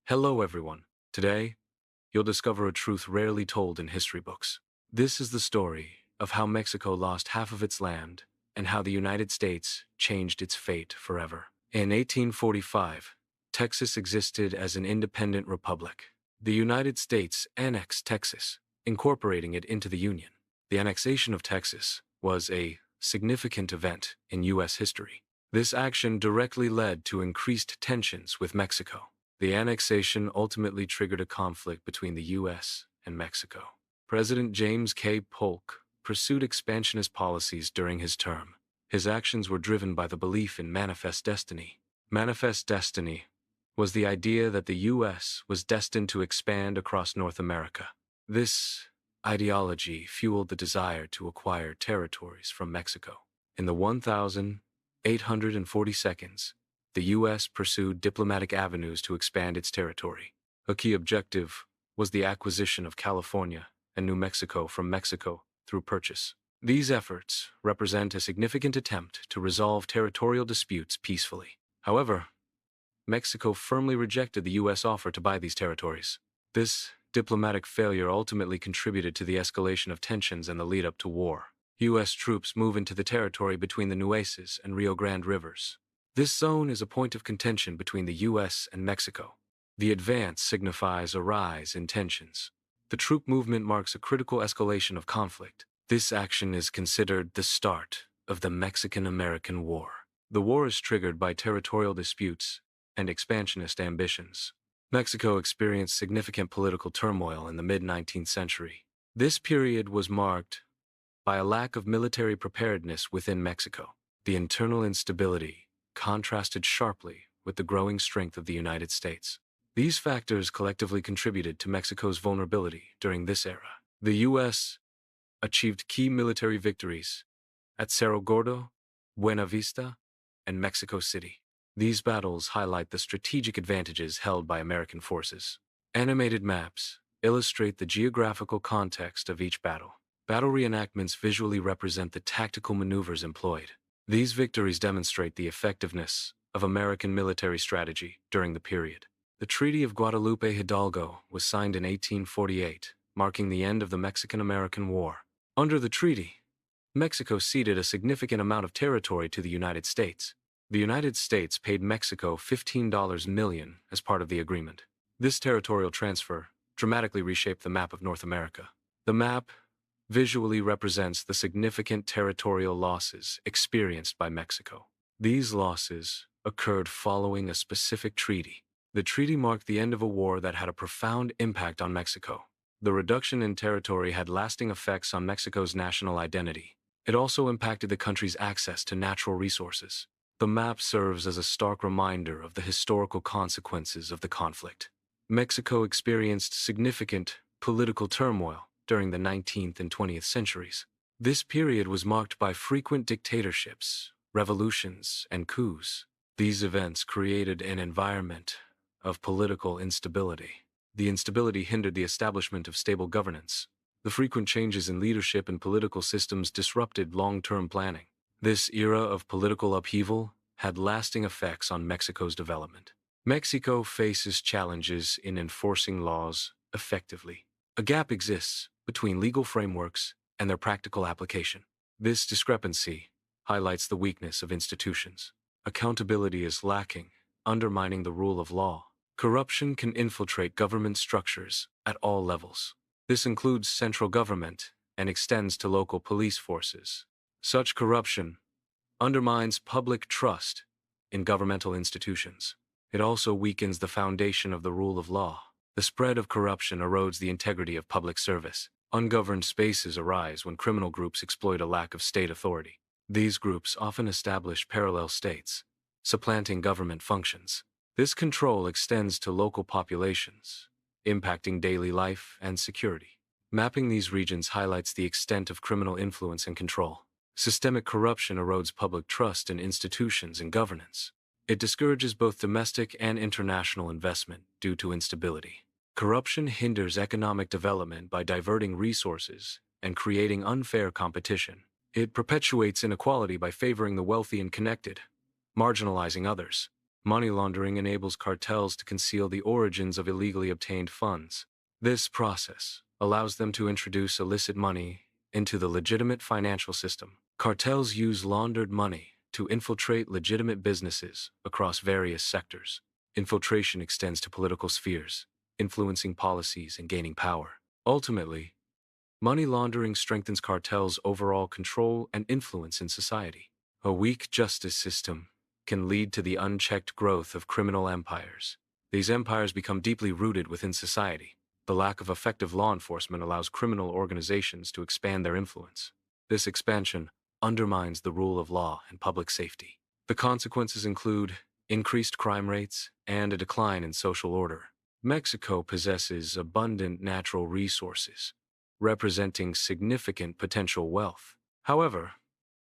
Hello, everyone. Today, you'll discover a truth rarely told in history books. This is the story of how Mexico lost half of its land and how the United States changed its fate forever. In 1845, Texas existed as an independent republic. The United States annexed Texas, incorporating it into the Union. The annexation of Texas was a significant event in U.S. history. This action directly led to increased tensions with Mexico. The annexation ultimately triggered a conflict between the U.S. and Mexico. President James K. Polk pursued expansionist policies during his term. His actions were driven by the belief in manifest destiny. Manifest destiny was the idea that the U.S. was destined to expand across North America. This ideology fueled the desire to acquire territories from Mexico. In the 1842nd, the U.S. pursued diplomatic avenues to expand its territory. A key objective was the acquisition of California and New Mexico from Mexico through purchase. These efforts represent a significant attempt to resolve territorial disputes peacefully. However, Mexico firmly rejected the U.S. offer to buy these territories. This diplomatic failure ultimately contributed to the escalation of tensions and the lead-up to war. U.S. troops move into the territory between the Nueces and Rio Grande rivers. This zone is a point of contention between the U.S. and Mexico. The advance signifies a rise in tensions. The troop movement marks a critical escalation of conflict. This action is considered the start of the Mexican-American War. The war is triggered by territorial disputes and expansionist ambitions. Mexico experienced significant political turmoil in the mid-19th century. This period was marked by a lack of military preparedness within Mexico. The internal instability contrasted sharply with the growing strength of the United States. These factors collectively contributed to Mexico's vulnerability during this era. The U.S. achieved key military victories at Cerro Gordo, Buena Vista, and Mexico City. These battles highlight the strategic advantages held by American forces. Animated maps illustrate the geographical context of each battle. Battle reenactments visually represent the tactical maneuvers employed. These victories demonstrate the effectiveness of American military strategy during the period. The Treaty of Guadalupe Hidalgo was signed in 1848, marking the end of the Mexican-American War. Under the treaty, Mexico ceded a significant amount of territory to the United States. The United States paid Mexico $15 million as part of the agreement. This territorial transfer dramatically reshaped the map of North America. The map visually represents the significant territorial losses experienced by Mexico. These losses occurred following a specific treaty. The treaty marked the end of a war that had a profound impact on Mexico. The reduction in territory had lasting effects on Mexico's national identity. It also impacted the country's access to natural resources. The map serves as a stark reminder of the historical consequences of the conflict. Mexico experienced significant political turmoil during the 19th and 20th centuries. This period was marked by frequent dictatorships, revolutions, and coups. These events created an environment of political instability. The instability hindered the establishment of stable governance. The frequent changes in leadership and political systems disrupted long-term planning. This era of political upheaval had lasting effects on Mexico's development. Mexico faces challenges in enforcing laws effectively. A gap exists between legal frameworks and their practical application. This discrepancy highlights the weakness of institutions. Accountability is lacking, undermining the rule of law. Corruption can infiltrate government structures at all levels. This includes central government and extends to local police forces. Such corruption undermines public trust in governmental institutions. It also weakens the foundation of the rule of law. The spread of corruption erodes the integrity of public service. Ungoverned spaces arise when criminal groups exploit a lack of state authority. These groups often establish parallel states, supplanting government functions. This control extends to local populations, impacting daily life and security. Mapping these regions highlights the extent of criminal influence and control. Systemic corruption erodes public trust in institutions and governance. It discourages both domestic and international investment due to instability. Corruption hinders economic development by diverting resources and creating unfair competition. It perpetuates inequality by favoring the wealthy and connected, marginalizing others. Money laundering enables cartels to conceal the origins of illegally obtained funds. This process allows them to introduce illicit money into the legitimate financial system. Cartels use laundered money to infiltrate legitimate businesses across various sectors. Infiltration extends to political spheres, influencing policies and gaining power. Ultimately, money laundering strengthens cartels' overall control and influence in society. A weak justice system can lead to the unchecked growth of criminal empires. These empires become deeply rooted within society. The lack of effective law enforcement allows criminal organizations to expand their influence. This expansion undermines the rule of law and public safety. The consequences include increased crime rates and a decline in social order. Mexico possesses abundant natural resources, representing significant potential wealth. However,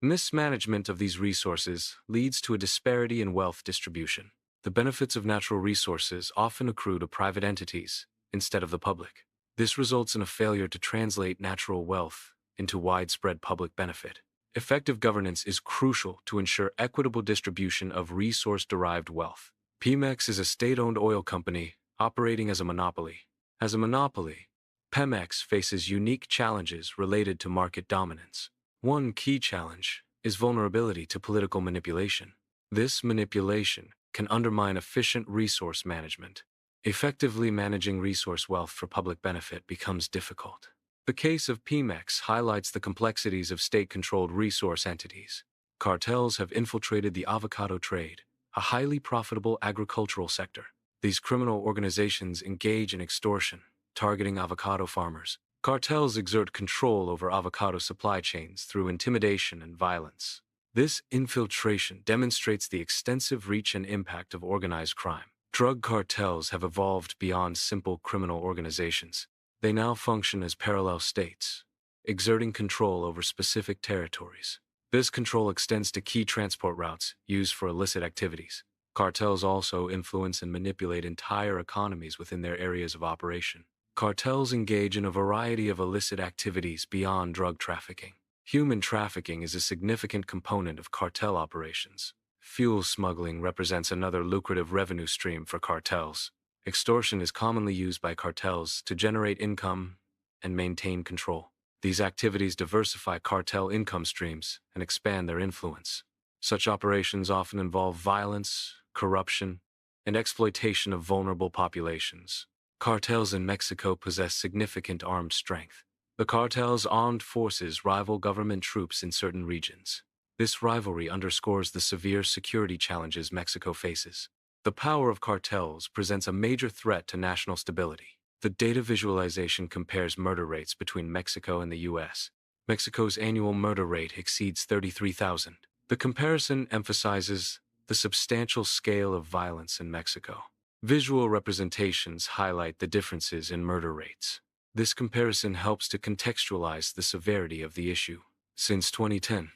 mismanagement of these resources leads to a disparity in wealth distribution. The benefits of natural resources often accrue to private entities instead of the public. This results in a failure to translate natural wealth into widespread public benefit. Effective governance is crucial to ensure equitable distribution of resource-derived wealth. Pemex is a state-owned oil company operating as a monopoly. As a monopoly, Pemex faces unique challenges related to market dominance. One key challenge is vulnerability to political manipulation. This manipulation can undermine efficient resource management. Effectively managing resource wealth for public benefit becomes difficult. The case of Pemex highlights the complexities of state-controlled resource entities. Cartels have infiltrated the avocado trade, a highly profitable agricultural sector. These criminal organizations engage in extortion, targeting avocado farmers. Cartels exert control over avocado supply chains through intimidation and violence. This infiltration demonstrates the extensive reach and impact of organized crime. Drug cartels have evolved beyond simple criminal organizations. They now function as parallel states, exerting control over specific territories. This control extends to key transport routes used for illicit activities. Cartels also influence and manipulate entire economies within their areas of operation. Cartels engage in a variety of illicit activities beyond drug trafficking. Human trafficking is a significant component of cartel operations. Fuel smuggling represents another lucrative revenue stream for cartels. Extortion is commonly used by cartels to generate income and maintain control. These activities diversify cartel income streams and expand their influence. Such operations often involve violence, corruption, and exploitation of vulnerable populations. Cartels in Mexico possess significant armed strength. The cartel's armed forces rival government troops in certain regions. This rivalry underscores the severe security challenges Mexico faces. The power of cartels presents a major threat to national stability. The data visualization compares murder rates between Mexico and the U.S. Mexico's annual murder rate exceeds 33,000. The comparison emphasizes the substantial scale of violence in Mexico. Visual representations highlight the differences in murder rates. This comparison helps to contextualize the severity of the issue. Since 2010,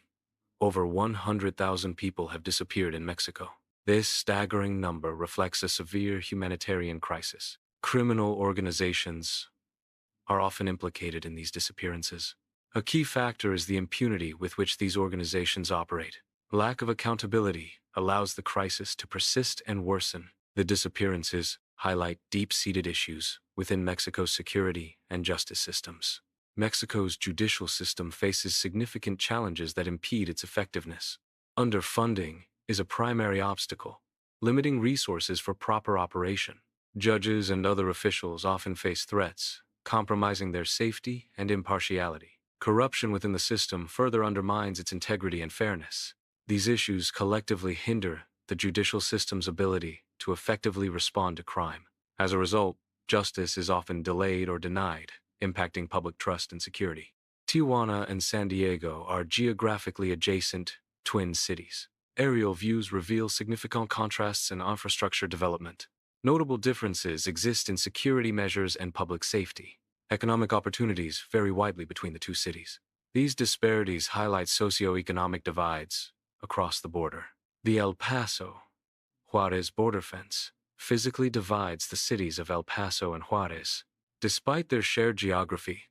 over 100,000 people have disappeared in Mexico. This staggering number reflects a severe humanitarian crisis. Criminal organizations are often implicated in these disappearances. A key factor is the impunity with which these organizations operate. Lack of accountability allows the crisis to persist and worsen. The disappearances highlight deep-seated issues within Mexico's security and justice systems. Mexico's judicial system faces significant challenges that impede its effectiveness. Underfunding is a primary obstacle, limiting resources for proper operation. Judges and other officials often face threats, compromising their safety and impartiality. Corruption within the system further undermines its integrity and fairness. These issues collectively hinder the judicial system's ability to effectively respond to crime. As a result, justice is often delayed or denied, impacting public trust and security. Tijuana and San Diego are geographically adjacent twin cities. Aerial views reveal significant contrasts in infrastructure development. Notable differences exist in security measures and public safety. Economic opportunities vary widely between the two cities. These disparities highlight socioeconomic divides across the border. The El Paso Juarez border fence physically divides the cities of El Paso and Juarez. Despite their shared geography,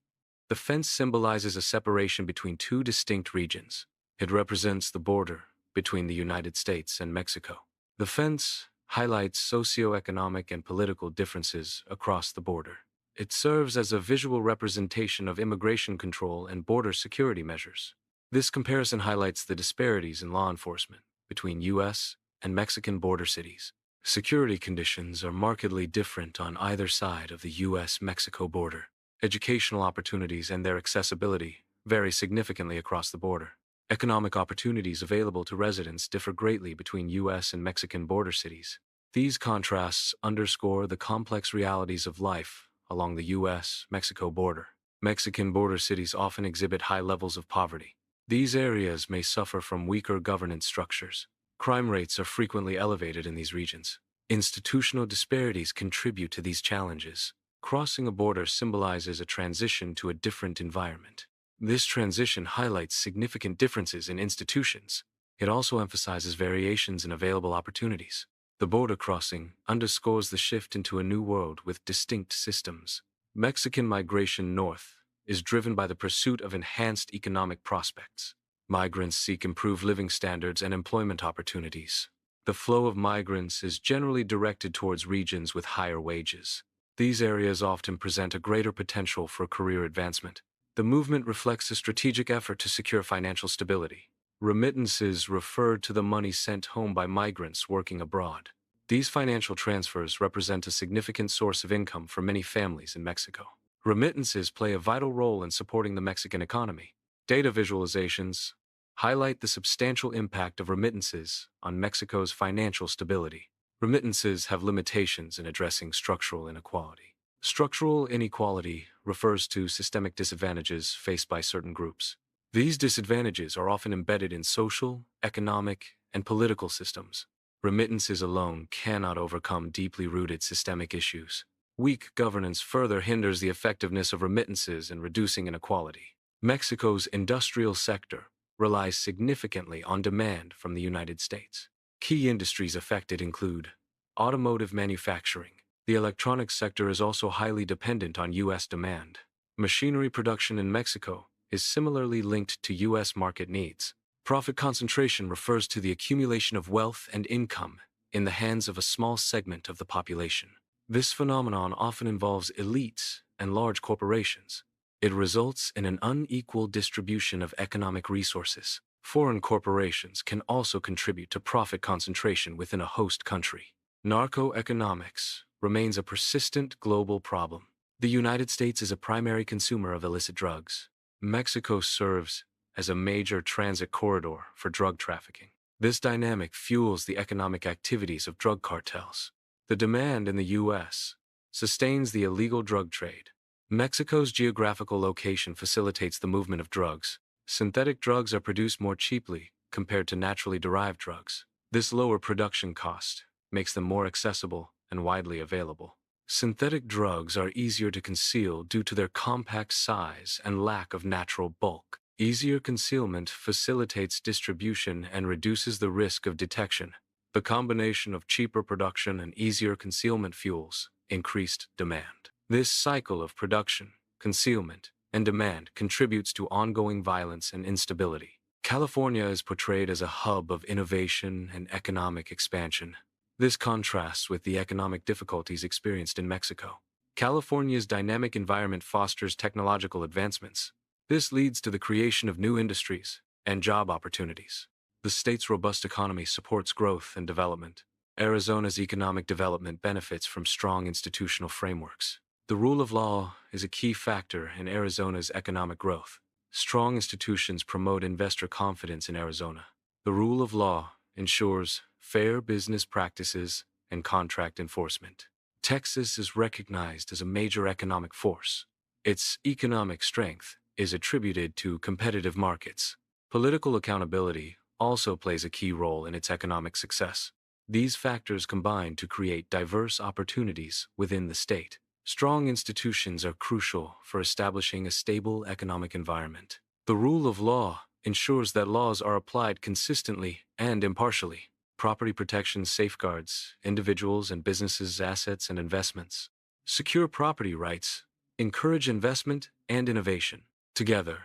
the fence symbolizes a separation between two distinct regions. It represents the border between the United States and Mexico. The fence highlights socioeconomic and political differences across the border. It serves as a visual representation of immigration control and border security measures. This comparison highlights the disparities in law enforcement between U.S. and Mexican border cities. Security conditions are markedly different on either side of the U.S.-Mexico border. Educational opportunities and their accessibility vary significantly across the border. Economic opportunities available to residents differ greatly between U.S. and Mexican border cities. These contrasts underscore the complex realities of life along the U.S.-Mexico border. Mexican border cities often exhibit high levels of poverty. These areas may suffer from weaker governance structures. Crime rates are frequently elevated in these regions. Institutional disparities contribute to these challenges. Crossing a border symbolizes a transition to a different environment. This transition highlights significant differences in institutions. It also emphasizes variations in available opportunities. The border crossing underscores the shift into a new world with distinct systems. Mexican migration north is driven by the pursuit of enhanced economic prospects. Migrants seek improved living standards and employment opportunities. The flow of migrants is generally directed towards regions with higher wages. These areas often present a greater potential for career advancement. The movement reflects a strategic effort to secure financial stability. Remittances refer to the money sent home by migrants working abroad. These financial transfers represent a significant source of income for many families in Mexico. Remittances play a vital role in supporting the Mexican economy. Data visualizations highlight the substantial impact of remittances on Mexico's financial stability. Remittances have limitations in addressing structural inequality. Structural inequality refers to systemic disadvantages faced by certain groups. These disadvantages are often embedded in social, economic, and political systems. Remittances alone cannot overcome deeply rooted systemic issues. Weak governance further hinders the effectiveness of remittances in reducing inequality. Mexico's industrial sector relies significantly on demand from the United States. Key industries affected include automotive manufacturing. The electronics sector is also highly dependent on U.S. demand. Machinery production in Mexico is similarly linked to U.S. market needs. Profit concentration refers to the accumulation of wealth and income in the hands of a small segment of the population. This phenomenon often involves elites and large corporations. It results in an unequal distribution of economic resources. Foreign corporations can also contribute to profit concentration within a host country. Narcoeconomics remains a persistent global problem. The United States is a primary consumer of illicit drugs. Mexico serves as a major transit corridor for drug trafficking. This dynamic fuels the economic activities of drug cartels. The demand in the U.S. sustains the illegal drug trade. Mexico's geographical location facilitates the movement of drugs. Synthetic drugs are produced more cheaply compared to naturally derived drugs. This lower production cost makes them more accessible and widely available. Synthetic drugs are easier to conceal due to their compact size and lack of natural bulk. Easier concealment facilitates distribution and reduces the risk of detection. The combination of cheaper production and easier concealment fuels increased demand. This cycle of production, concealment, and demand contributes to ongoing violence and instability. California is portrayed as a hub of innovation and economic expansion. This contrasts with the economic difficulties experienced in Mexico. California's dynamic environment fosters technological advancements. This leads to the creation of new industries and job opportunities. The state's robust economy supports growth and development. Arizona's economic development benefits from strong institutional frameworks. The rule of law is a key factor in Arizona's economic growth. Strong institutions promote investor confidence in Arizona. The rule of law ensures fair business practices and contract enforcement. Texas is recognized as a major economic force. Its economic strength is attributed to competitive markets. Political accountability also plays a key role in its economic success. These factors combine to create diverse opportunities within the state. Strong institutions are crucial for establishing a stable economic environment. The rule of law ensures that laws are applied consistently and impartially. Property protection safeguards individuals' and businesses' assets and investments. Secure property rights encourage investment and innovation. Together,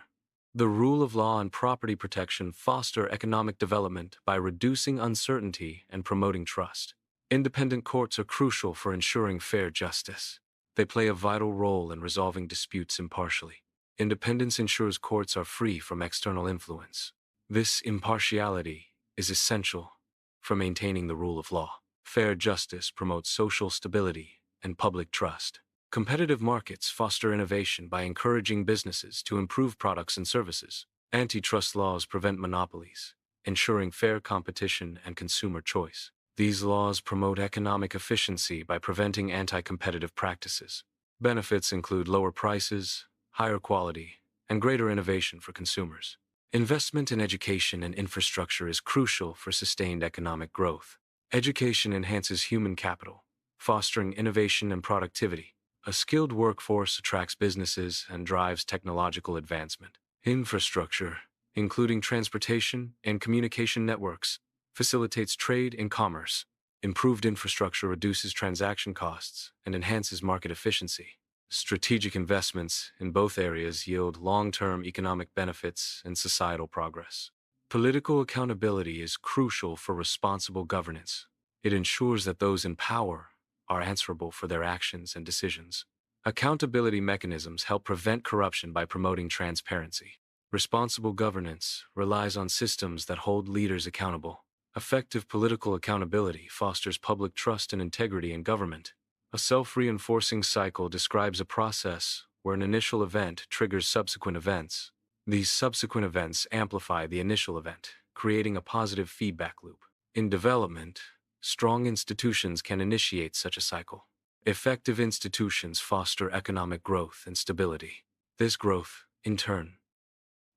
the rule of law and property protection foster economic development by reducing uncertainty and promoting trust. Independent courts are crucial for ensuring fair justice. They play a vital role in resolving disputes impartially. Independence ensures courts are free from external influence. This impartiality is essential for maintaining the rule of law. Fair justice promotes social stability and public trust. Competitive markets foster innovation by encouraging businesses to improve products and services. Antitrust laws prevent monopolies, ensuring fair competition and consumer choice. These laws promote economic efficiency by preventing anti-competitive practices. Benefits include lower prices, higher quality, and greater innovation for consumers. Investment in education and infrastructure is crucial for sustained economic growth. Education enhances human capital, fostering innovation and productivity. A skilled workforce attracts businesses and drives technological advancement. Infrastructure, including transportation and communication networks, facilitates trade and commerce. Improved infrastructure reduces transaction costs and enhances market efficiency. Strategic investments in both areas yield long-term economic benefits and societal progress. Political accountability is crucial for responsible governance. It ensures that those in power are answerable for their actions and decisions. Accountability mechanisms help prevent corruption by promoting transparency. Responsible governance relies on systems that hold leaders accountable. Effective political accountability fosters public trust and integrity in government. A self-reinforcing cycle describes a process where an initial event triggers subsequent events. These subsequent events amplify the initial event, creating a positive feedback loop. In development, strong institutions can initiate such a cycle. Effective institutions foster economic growth and stability. This growth, in turn,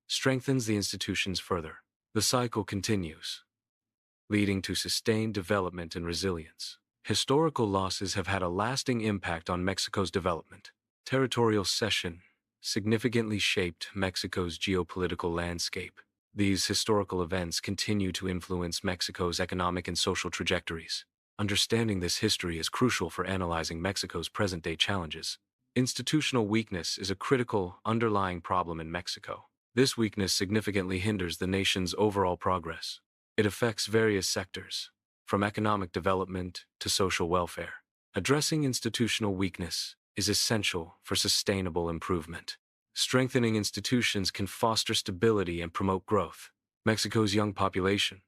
strengthens the institutions further. The cycle continues, leading to sustained development and resilience. Historical losses have had a lasting impact on Mexico's development. Territorial cession significantly shaped Mexico's geopolitical landscape. These historical events continue to influence Mexico's economic and social trajectories. Understanding this history is crucial for analyzing Mexico's present-day challenges. Institutional weakness is a critical underlying problem in Mexico. This weakness significantly hinders the nation's overall progress. It affects various sectors, from economic development to social welfare. Addressing institutional weakness is essential for sustainable improvement. Strengthening institutions can foster stability and promote growth. Mexico's young population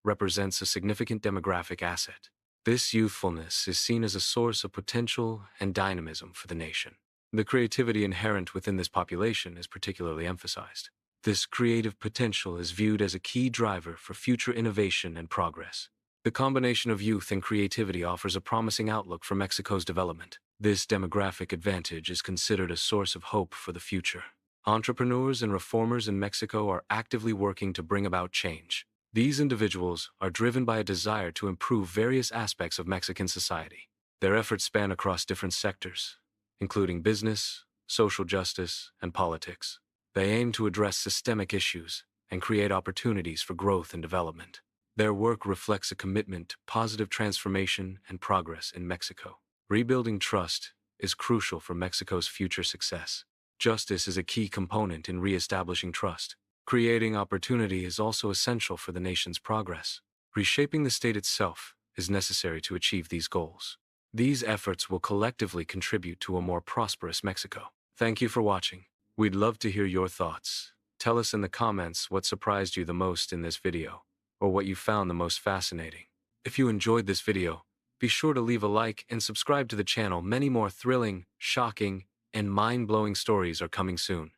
represents a significant demographic asset. This youthfulness is seen as a source of potential and dynamism for the nation. The creativity inherent within this population is particularly emphasized. This creative potential is viewed as a key driver for future innovation and progress. The combination of youth and creativity offers a promising outlook for Mexico's development. This demographic advantage is considered a source of hope for the future. Entrepreneurs and reformers in Mexico are actively working to bring about change. These individuals are driven by a desire to improve various aspects of Mexican society. Their efforts span across different sectors, including business, social justice, and politics. They aim to address systemic issues and create opportunities for growth and development. Their work reflects a commitment to positive transformation and progress in Mexico. Rebuilding trust is crucial for Mexico's future success. Justice is a key component in re-establishing trust. Creating opportunity is also essential for the nation's progress. Reshaping the state itself is necessary to achieve these goals. These efforts will collectively contribute to a more prosperous Mexico. Thank you for watching. We'd love to hear your thoughts. Tell us in the comments what surprised you the most in this video, or what you found the most fascinating. If you enjoyed this video, be sure to leave a like and subscribe to the channel. Many more thrilling, shocking, and mind-blowing stories are coming soon.